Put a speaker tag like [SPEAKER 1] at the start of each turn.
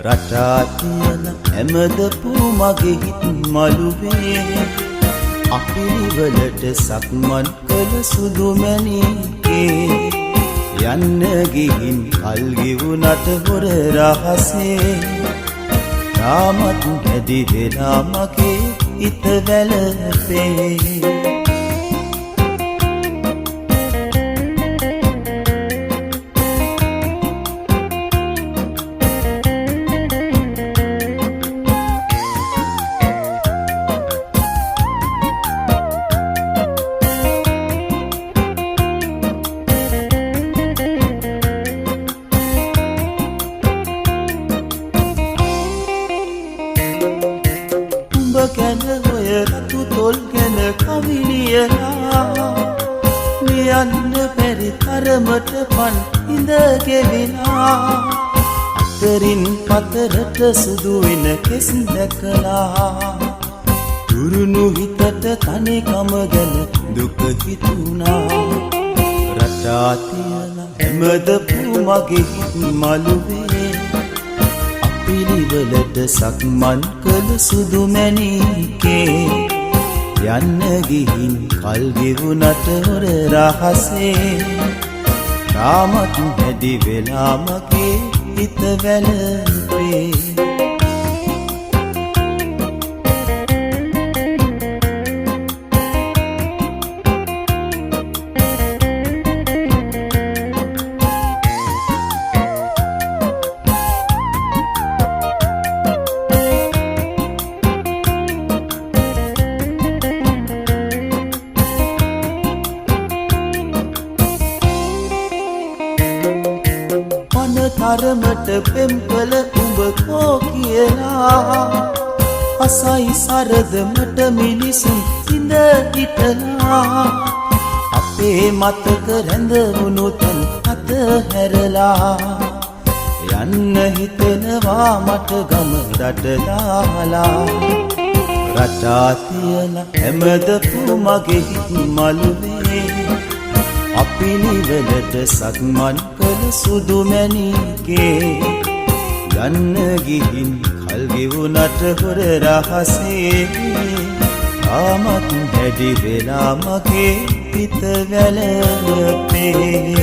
[SPEAKER 1] රටා තියන හැමදපු මගේ හිත් මළුවේ අපිරිවලට සක්මන් කළ සුදු මැණිකේ යන්න ගිහින් කල් ගෙවුනට හොර රහසේ තාමත් හැදි වෙලා මගේ හිත වැළපේ ගැන හොය රතු තොල් ගැන කවිලියලා ලියන්න බැරි තරමට පන් ඉඳ ගෙවිලා අතරින් පතරට සුදු වෙන කෙස් දැකලා දුරුණු හිතට තනිකම ගැන දුක හිතුණා රටා තියලා හැමදපු මගේ හිත් මළුවේ පිළිවෙලට සක්මන් කළ සුදු මැණිකේ යන්න ගිහින් කල් ගෙවුනට හොර රහසේ තාමත් හැදි වෙලා මගේ හිත වැළපේ තරමට පෙම් කළ උඹ කෝ කියලා අසයි සරද මට මිනිසුන් සිඳ හිටලා අපේ මතක රැඳවුණු තන් අත හැරලා යන්න හිතෙනවා මට ගම රට දාලා රටා තියලා හැමදපු මගේ හිත් මළුවේ අපිලිවෙලට සක්මන් කළ සුදු මැණිකේ යන්න ගිහින් කල් ගෙවුනට හොර රහසේ තාමත් හැදි වෙලා මගේ හිත වැළපේ